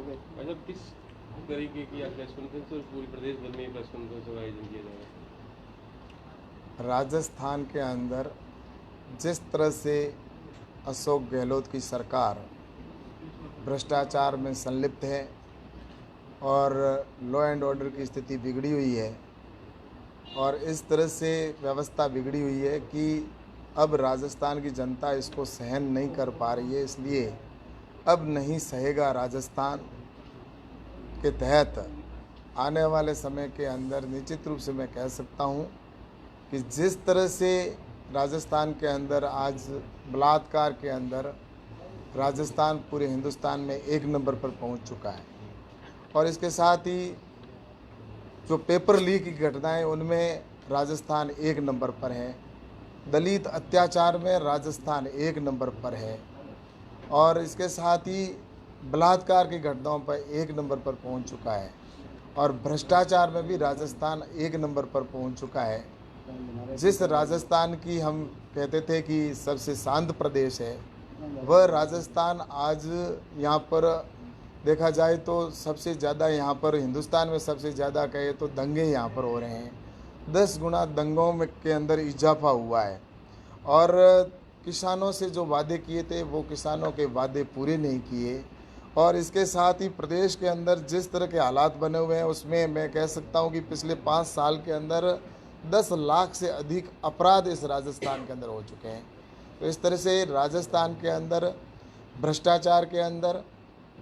अच्छा, किस तरीके की आज प्रेस कॉन्फ्रेंस और पूरी प्रदेश भर में प्रेस कॉन्फ्रेंस का आयोजन किया जा रहा राजस्थान के अंदर जिस तरह से अशोक गहलोत की सरकार भ्रष्टाचार में संलिप्त है और लॉ एंड ऑर्डर की स्थिति बिगड़ी हुई है और इस तरह से व्यवस्था बिगड़ी हुई है कि अब राजस्थान की जनता इसको सहन नहीं कर पा रही है, इसलिए अब नहीं सहेगा राजस्थान के तहत आने वाले समय के अंदर निश्चित रूप से मैं कह सकता हूँ कि जिस तरह से राजस्थान के अंदर आज बलात्कार के अंदर राजस्थान पूरे हिंदुस्तान में 1 नंबर पर पहुंच चुका है और इसके साथ ही जो पेपर लीक की घटनाएं उनमें राजस्थान 1 नंबर पर है, दलित अत्याचार में राजस्थान 1 नंबर पर है और इसके साथ ही बलात्कार की घटनाओं पर 1 नंबर पर पहुंच चुका है और भ्रष्टाचार में भी राजस्थान 1 नंबर पर पहुंच चुका है। जिस राजस्थान की हम कहते थे कि सबसे शांत प्रदेश है, वह राजस्थान आज यहाँ पर देखा जाए तो सबसे ज़्यादा यहाँ पर हिंदुस्तान में सबसे ज़्यादा कहे तो दंगे यहाँ पर हो रहे हैं। 10 गुना दंगों में के अंदर इजाफा हुआ है और किसानों से जो वादे किए थे वो किसानों के वादे पूरे नहीं किए और इसके साथ ही प्रदेश के अंदर जिस तरह के हालात बने हुए हैं उसमें मैं कह सकता हूँ कि पिछले 5 साल के अंदर 10 लाख से अधिक अपराध इस राजस्थान के अंदर हो चुके हैं। तो इस तरह से राजस्थान के अंदर भ्रष्टाचार के अंदर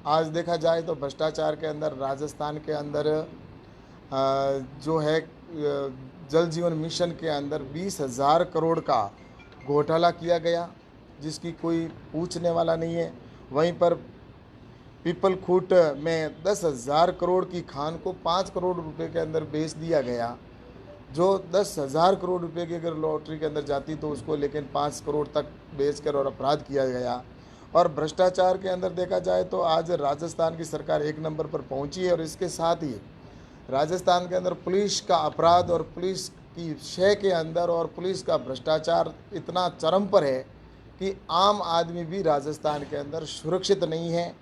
आज देखा जाए तो भ्रष्टाचार के अंदर राजस्थान के अंदर जो है जल जीवन मिशन के अंदर 20,000 करोड़ का घोटाला किया गया जिसकी कोई पूछने वाला नहीं है। वहीं पर पीपल खूट में 10,000 करोड़ की खान को 5 करोड़ रुपए के अंदर बेच दिया गया, जो 10,000 करोड़ रुपए की अगर लॉटरी के अंदर जाती तो उसको लेकिन 5 करोड़ तक बेचकर और अपराध किया गया। और भ्रष्टाचार के अंदर देखा जाए तो आज राजस्थान की सरकार 1 नंबर पर पहुंची है और इसके साथ ही राजस्थान के अंदर पुलिस का अपराध और पुलिस की शय के अंदर और पुलिस का भ्रष्टाचार इतना चरम पर है कि आम आदमी भी राजस्थान के अंदर सुरक्षित नहीं है।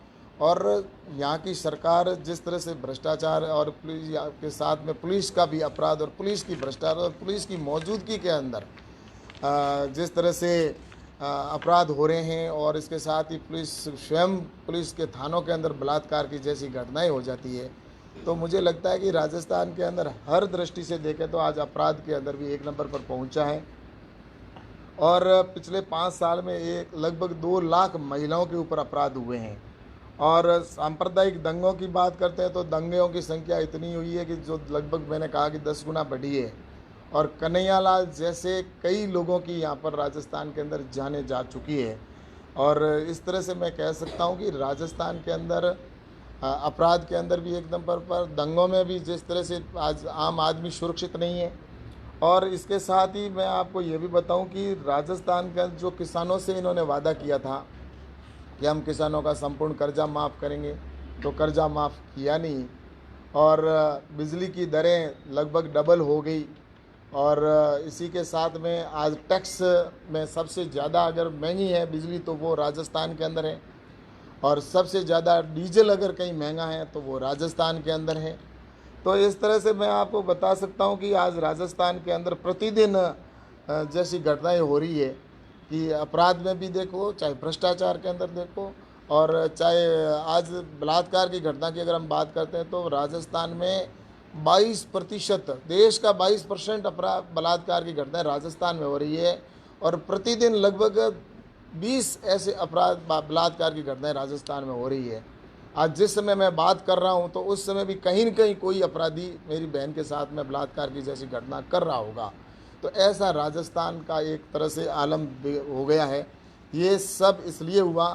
और यहाँ की सरकार जिस तरह से भ्रष्टाचार और पुलिस के साथ में पुलिस का भी अपराध और पुलिस की भ्रष्टाचार और पुलिस की मौजूदगी के अंदर जिस तरह से अपराध हो रहे हैं और इसके साथ ही पुलिस स्वयं पुलिस के थानों के अंदर बलात्कार की जैसी घटनाएं हो जाती है, तो मुझे लगता है कि राजस्थान के अंदर हर दृष्टि से देखें तो आज अपराध के अंदर भी 1 नंबर पर पहुंचा है। और पिछले 5 साल में लगभग 2 लाख महिलाओं के ऊपर अपराध हुए हैं। और सांप्रदायिक दंगों की बात करते हैं तो दंगों की संख्या इतनी हुई है कि जो लगभग मैंने कहा कि 10 गुना बढ़ी है और कन्हैयालाल जैसे कई लोगों की यहाँ पर राजस्थान के अंदर जाने जा चुकी है। और इस तरह से मैं कह सकता हूँ कि राजस्थान के अंदर अपराध के अंदर भी 1 नंबर पर, दंगों में भी जिस तरह से आज आम आदमी सुरक्षित नहीं है। और इसके साथ ही मैं आपको ये भी बताऊं कि राजस्थान का जो किसानों से इन्होंने वादा किया था कि हम किसानों का संपूर्ण कर्जा माफ़ करेंगे, तो कर्जा माफ़ किया नहीं और बिजली की दरें लगभग डबल हो गई। और इसी के साथ में आज टैक्स में सबसे ज़्यादा अगर महंगी है बिजली तो वो राजस्थान के अंदर है और सबसे ज़्यादा डीजल अगर कहीं महंगा है तो वो राजस्थान के अंदर है। तो इस तरह से मैं आपको बता सकता हूँ कि आज राजस्थान के अंदर प्रतिदिन जैसी घटनाएं हो रही है कि अपराध में भी देखो, चाहे भ्रष्टाचार के अंदर देखो और चाहे आज बलात्कार की घटना की अगर हम बात करते हैं तो राजस्थान में 22%, देश का 22% अपराध बलात्कार की घटनाएं राजस्थान में हो रही है और प्रतिदिन लगभग 20 ऐसे अपराध बलात्कार की घटनाएं राजस्थान में हो रही है। आज जिस समय मैं बात कर रहा हूं तो उस समय भी कहीं न कहीं कोई अपराधी मेरी बहन के साथ में बलात्कार की जैसी घटना कर रहा होगा। तो ऐसा राजस्थान का एक तरह से आलम हो गया है। ये सब इसलिए हुआ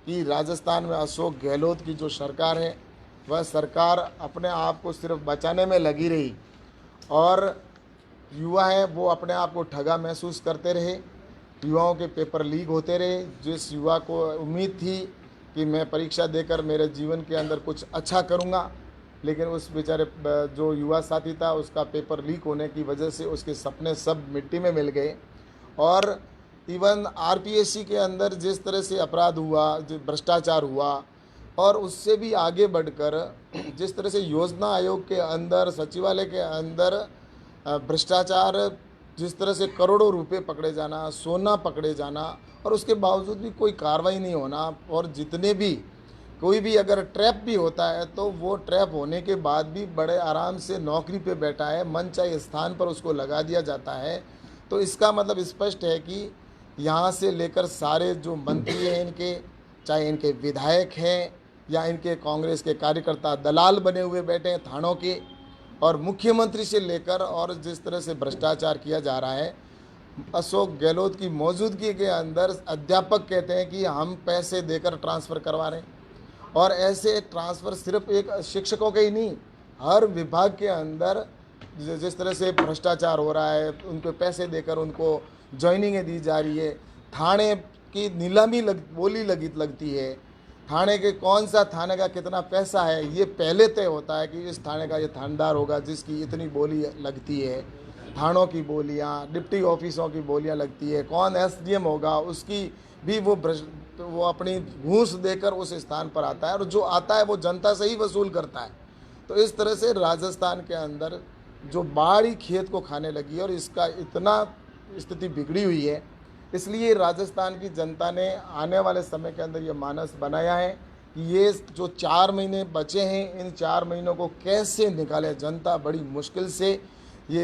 कि राजस्थान में अशोक गहलोत की जो सरकार है वह सरकार अपने आप को सिर्फ बचाने में लगी रही और युवा हैं वो अपने आप को ठगा महसूस करते रहे, युवाओं के पेपर लीक होते रहे। जिस युवा को उम्मीद थी कि मैं परीक्षा देकर मेरे जीवन के अंदर कुछ अच्छा करूंगा, लेकिन उस बेचारे जो युवा साथी था उसका पेपर लीक होने की वजह से उसके सपने सब मिट्टी में मिल गए। और इवन आरपीएससी के अंदर जिस तरह से अपराध हुआ, जो भ्रष्टाचार हुआ, और उससे भी आगे बढ़कर जिस तरह से योजना आयोग के अंदर, सचिवालय के अंदर भ्रष्टाचार, जिस तरह से करोड़ों रुपए पकड़े जाना, सोना पकड़े जाना, और उसके बावजूद भी कोई कार्रवाई नहीं होना, और जितने भी कोई भी अगर ट्रैप भी होता है तो वो ट्रैप होने के बाद भी बड़े आराम से नौकरी पे बैठा है, मन चाहे स्थान पर उसको लगा दिया जाता है। तो इसका मतलब स्पष्ट है कि यहाँ से लेकर सारे जो मंत्री हैं इनके, चाहे इनके विधायक हैं या इनके कांग्रेस के कार्यकर्ता दलाल बने हुए बैठे हैं थानों के, और मुख्यमंत्री से लेकर, और जिस तरह से भ्रष्टाचार किया जा रहा है, अशोक गहलोत की मौजूदगी के अंदर अध्यापक कहते हैं कि हम पैसे देकर ट्रांसफ़र करवा रहे हैं, और ऐसे ट्रांसफ़र सिर्फ एक शिक्षकों के ही नहीं, हर विभाग के अंदर जिस तरह से भ्रष्टाचार हो रहा है, उनको पैसे देकर उनको ज्वाइनिंगें दी जा रही है। थाने की नीलामी बोली लगती है, थाने के कौन सा थाने का कितना पैसा है ये पहले तय होता है कि इस थाने का ये थानेदार होगा जिसकी इतनी बोली लगती है। थानों की बोलियाँ, डिप्टी ऑफिसों की बोलियाँ लगती है, कौन एसडीएम होगा उसकी भी वो अपनी घूस देकर उस स्थान पर आता है, और जो आता है वो जनता से ही वसूल करता है। तो इस तरह से राजस्थान के अंदर जो बाढ़ी खेत को खाने लगी है, और इसका इतना स्थिति बिगड़ी हुई है, इसलिए राजस्थान की जनता ने आने वाले समय के अंदर ये मानस बनाया है कि ये जो 4 महीने बचे हैं, इन 4 महीनों को कैसे निकाले। जनता बड़ी मुश्किल से ये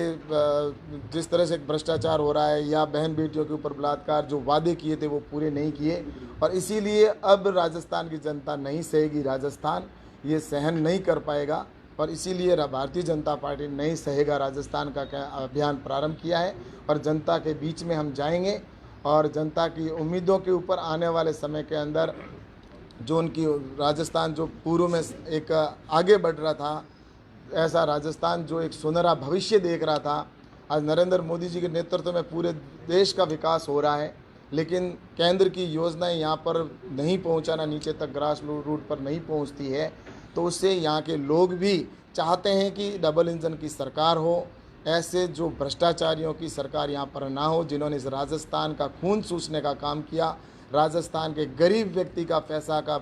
जिस तरह से भ्रष्टाचार हो रहा है या बहन बेटियों के ऊपर बलात्कार, जो वादे किए थे वो पूरे नहीं किए, और इसीलिए अब राजस्थान की जनता नहीं सहेगी, राजस्थान ये सहन नहीं कर पाएगा, और इसीलिए भारतीय जनता पार्टी नहीं सहेगा राजस्थान का अभियान प्रारंभ किया है, और जनता के बीच में हम जाएंगे, और जनता की उम्मीदों के ऊपर आने वाले समय के अंदर जो उनकी राजस्थान जो पूर्व में एक आगे बढ़ रहा था, ऐसा राजस्थान जो एक सुनहरा भविष्य देख रहा था, आज नरेंद्र मोदी जी के नेतृत्व में पूरे देश का विकास हो रहा है, लेकिन केंद्र की योजनाएं यहाँ पर नहीं पहुँचाना, नीचे तक ग्रास रूट पर नहीं पहुँचती है, तो उससे यहाँ के लोग भी चाहते हैं कि डबल इंजन की सरकार हो, ऐसे जो भ्रष्टाचारियों की सरकार यहाँ पर ना हो, जिन्होंने इस राजस्थान का खून चूसने का काम किया, राजस्थान के गरीब व्यक्ति का पैसा का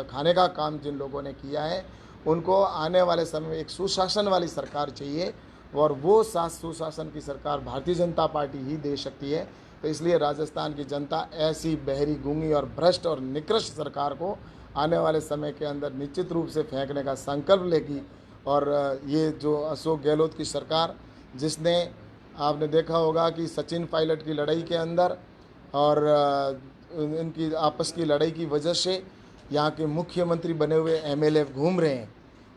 खाने का काम जिन लोगों ने किया है, उनको आने वाले समय में एक सुशासन वाली सरकार चाहिए, और वो सुशासन की सरकार भारतीय जनता पार्टी ही दे सकती है। तो इसलिए राजस्थान की जनता ऐसी बहरी, गूंगी और भ्रष्ट और निकृष्ट सरकार को आने वाले समय के अंदर निश्चित रूप से फेंकने का संकल्प लेगी। और ये जो अशोक गहलोत की सरकार, जिसने आपने देखा होगा कि सचिन पायलट की लड़ाई के अंदर और इनकी आपस की लड़ाई की वजह से यहाँ के मुख्यमंत्री बने हुए एमएलए घूम रहे हैं,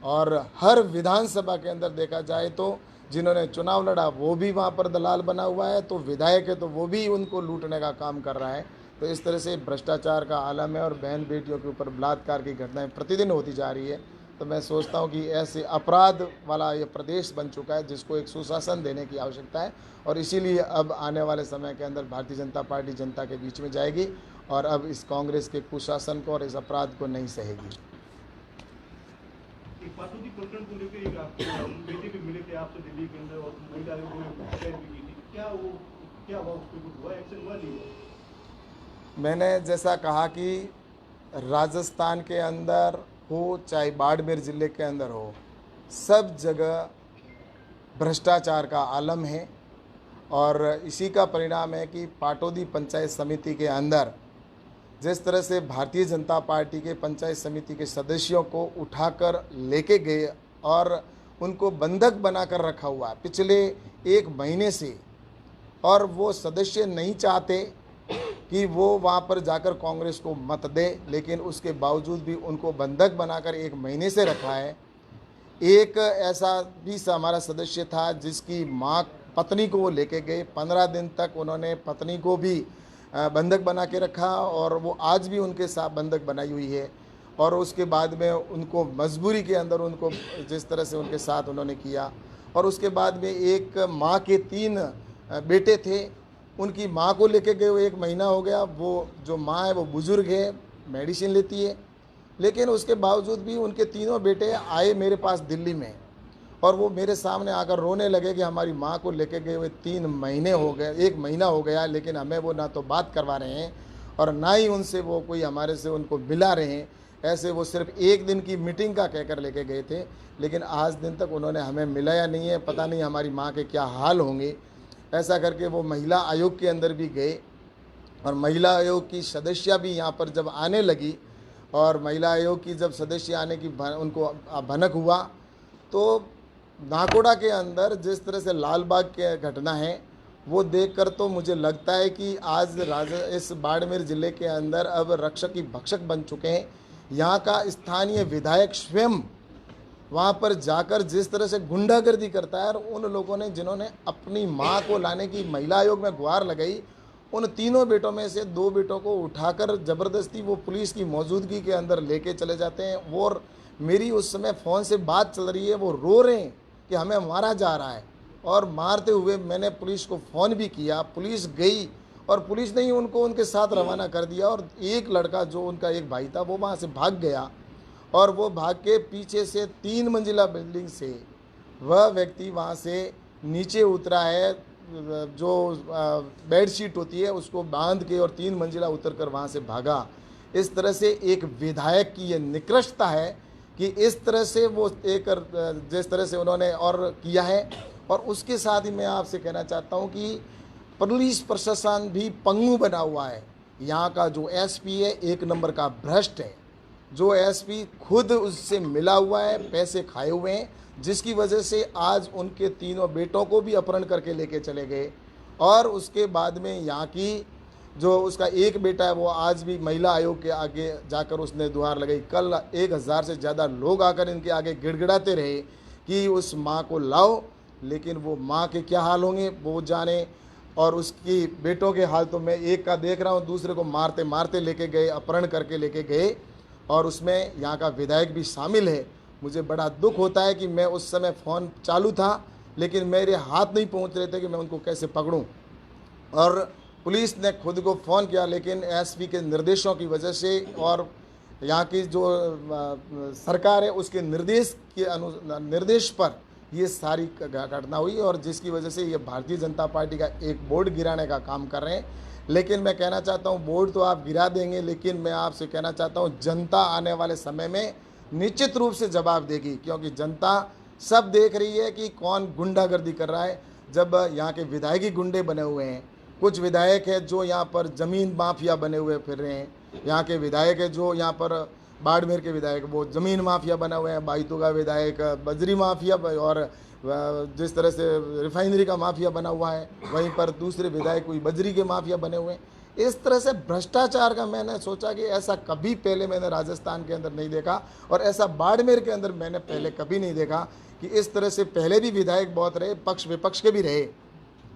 और हर विधानसभा के अंदर देखा जाए तो जिन्होंने चुनाव लड़ा वो भी वहाँ पर दलाल बना हुआ है, तो विधायक है तो वो भी उनको लूटने का काम कर रहा है। तो इस तरह से भ्रष्टाचार का आलम है, और बहन बेटियों के ऊपर बलात्कार की घटनाएं प्रतिदिन होती जा रही है। तो मैं सोचता हूँ कि ऐसे अपराध वाला ये प्रदेश बन चुका है जिसको एक सुशासन देने की आवश्यकता है, और इसीलिए अब आने वाले समय के अंदर भारतीय जनता पार्टी जनता के बीच में जाएगी, और अब इस कांग्रेस के कुशासन को और इस अपराध को नहीं सहेगी। पाटोदी प्रकरण को लेकर एक आपको बेटे भी मिले थे आपसे दिल्ली के अंदर, और महिला आयोग ने शिकायत भी की थी, क्या हुआ, उस पर कुछ हुआ, एक्शन हुआ नहीं हुआ? मैंने जैसा कहा कि राजस्थान के अंदर हो चाहे बाड़मेर ज़िले के अंदर हो, सब जगह भ्रष्टाचार का आलम है, और इसी का परिणाम है कि पाटोदी पंचायत समिति के अंदर जिस तरह से भारतीय जनता पार्टी के पंचायत समिति के सदस्यों को उठाकर लेके गए और उनको बंधक बनाकर रखा हुआ है पिछले 1 महीने से, और वो सदस्य नहीं चाहते कि वो वहाँ पर जाकर कांग्रेस को मत दे, लेकिन उसके बावजूद भी उनको बंधक बनाकर 1 महीने से रखा है। एक ऐसा भी हमारा सदस्य था जिसकी पत्नी को वो लेके गए, 15 दिन तक उन्होंने पत्नी को भी बंधक बना के रखा, और वो आज भी उनके साथ बंधक बनाई हुई है, और उसके बाद में उनको मजबूरी के अंदर उनको जिस तरह से उनके साथ उन्होंने किया। और उसके बाद में एक माँ के 3 बेटे थे, उनकी माँ को लेके गए हुए 1 महीना हो गया। वो जो माँ है वो बुज़ुर्ग है, मेडिसिन लेती है, लेकिन उसके बावजूद भी उनके तीनों बेटे आए मेरे पास दिल्ली में, और वो मेरे सामने आकर रोने लगे कि हमारी माँ को लेके गए हुए 3 महीने हो गए, 1 महीना हो गया, लेकिन हमें वो ना तो बात करवा रहे हैं और ना ही उनसे वो कोई हमारे से उनको मिला रहे हैं। ऐसे वो सिर्फ एक दिन की मीटिंग का कहकर लेके गए थे, लेकिन आज दिन तक उन्होंने हमें मिलाया नहीं है। पता नहीं हमारी माँ के क्या हाल होंगे। ऐसा करके वो महिला आयोग के अंदर भी गए और महिला आयोग की सदस्य भी यहाँ पर जब आने लगी और महिला आयोग की जब सदस्य आने की उनको भनक हुआ, तो नाकोड़ा के अंदर जिस तरह से लालबाग की घटना है वो देखकर तो मुझे लगता है कि आज इस बाड़मेर ज़िले के अंदर अब रक्षक की भक्षक बन चुके हैं। यहाँ का स्थानीय विधायक स्वयं वहाँ पर जाकर जिस तरह से गुंडागर्दी करता है, और उन लोगों ने जिन्होंने अपनी माँ को लाने की महिला आयोग में गुहार लगाई, उन तीनों बेटों में से 2 बेटों को उठाकर ज़बरदस्ती वो पुलिस की मौजूदगी के अंदर लेके चले जाते हैं। वो मेरी उस समय फ़ोन से बात चल रही है, वो रो रहे हैं कि हमें मारा जा रहा है, और मारते हुए मैंने पुलिस को फ़ोन भी किया। पुलिस गई और पुलिस ने ही उनको उनके साथ रवाना कर दिया, और एक लड़का जो उनका एक भाई था वो वहाँ से भाग गया, और वो भाग के पीछे से 3 मंजिला बिल्डिंग से वह व्यक्ति वहाँ से नीचे उतरा है, जो बेडशीट होती है उसको बांध के, और 3 मंजिला उतरकर वहाँ से भागा। इस तरह से एक विधायक की ये निकृष्टता है कि इस तरह से वो एक जिस तरह से उन्होंने और किया है। और उसके साथ ही मैं आपसे कहना चाहता हूँ कि पुलिस प्रशासन भी पंगु बना हुआ है। यहाँ का जो एसपी है 1 नंबर का भ्रष्ट है। जो एसपी खुद उससे मिला हुआ है, पैसे खाए हुए हैं, जिसकी वजह से आज उनके तीनों बेटों को भी अपहरण करके लेके चले गए। और उसके बाद में यहाँ की जो उसका एक बेटा है वो आज भी महिला आयोग के आगे जाकर उसने गुहार लगाई। कल 1000 से ज़्यादा लोग आकर इनके आगे गिड़गिड़ाते रहे कि उस माँ को लाओ, लेकिन वो माँ के क्या हाल होंगे वो जाने। और उसकी बेटों के हाल तो मैं एक का देख रहा हूँ, दूसरे को मारते मारते लेके गए, अपहरण करके लेके गए, और उसमें यहाँ का विधायक भी शामिल है। मुझे बड़ा दुख होता है कि मैं उस समय फ़ोन चालू था, लेकिन मेरे हाथ नहीं पहुँच रहे थे कि मैं उनको कैसे पकड़ूं। और पुलिस ने खुद को फ़ोन किया, लेकिन एसपी के निर्देशों की वजह से और यहाँ की जो सरकार है उसके निर्देश पर ये सारी घटना हुई, और जिसकी वजह से ये भारतीय जनता पार्टी का एक बोर्ड गिराने का काम कर रहे हैं। लेकिन मैं कहना चाहता हूँ बोर्ड तो आप गिरा देंगे, लेकिन मैं आपसे कहना चाहता हूँ जनता आने वाले समय में निश्चित रूप से जवाब देगी, क्योंकि जनता सब देख रही है कि कौन गुंडागर्दी कर रहा है। जब यहाँ के विधायक ही गुंडे बने हुए हैं, कुछ विधायक है जो यहाँ पर ज़मीन माफिया बने हुए फिर रहे हैं। यहाँ के विधायक है जो यहाँ पर बाड़मेर के विधायक वो ज़मीन माफिया बने हुए हैं, बाइतू का विधायक बजरी माफिया, और जिस तरह से रिफाइनरी का माफिया बना हुआ है, वहीं पर दूसरे विधायक कोई बजरी के माफिया बने हुए हैं। इस तरह से भ्रष्टाचार का मैंने सोचा कि ऐसा कभी पहले मैंने राजस्थान के अंदर नहीं देखा, और ऐसा बाड़मेर के अंदर मैंने पहले कभी नहीं देखा कि इस तरह से पहले भी विधायक बहुत रहे, पक्ष विपक्ष के भी रहे।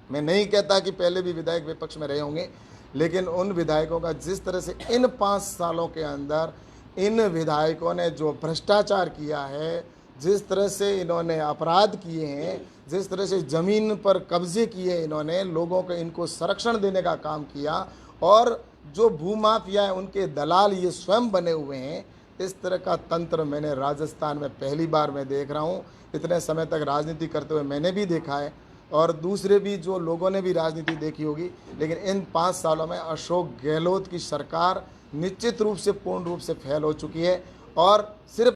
मैं नहीं कहता कि पहले भी विधायक विपक्ष में रहे होंगे, लेकिन उन विधायकों का जिस तरह से इन 5 सालों के अंदर इन विधायकों ने जो भ्रष्टाचार किया है, जिस तरह से इन्होंने अपराध किए हैं, जिस तरह से ज़मीन पर कब्जे किए, इन्होंने लोगों को इनको संरक्षण देने का काम किया, और जो भूमाफिया है उनके दलाल ये स्वयं बने हुए हैं। इस तरह का तंत्र मैंने राजस्थान में पहली बार मैं देख रहा हूँ। इतने समय तक राजनीति करते हुए मैंने भी देखा है, और दूसरे भी जो लोगों ने भी राजनीति देखी होगी, लेकिन इन 5 सालों में अशोक गहलोत की सरकार निश्चित रूप से पूर्ण रूप से फेल हो चुकी है। और सिर्फ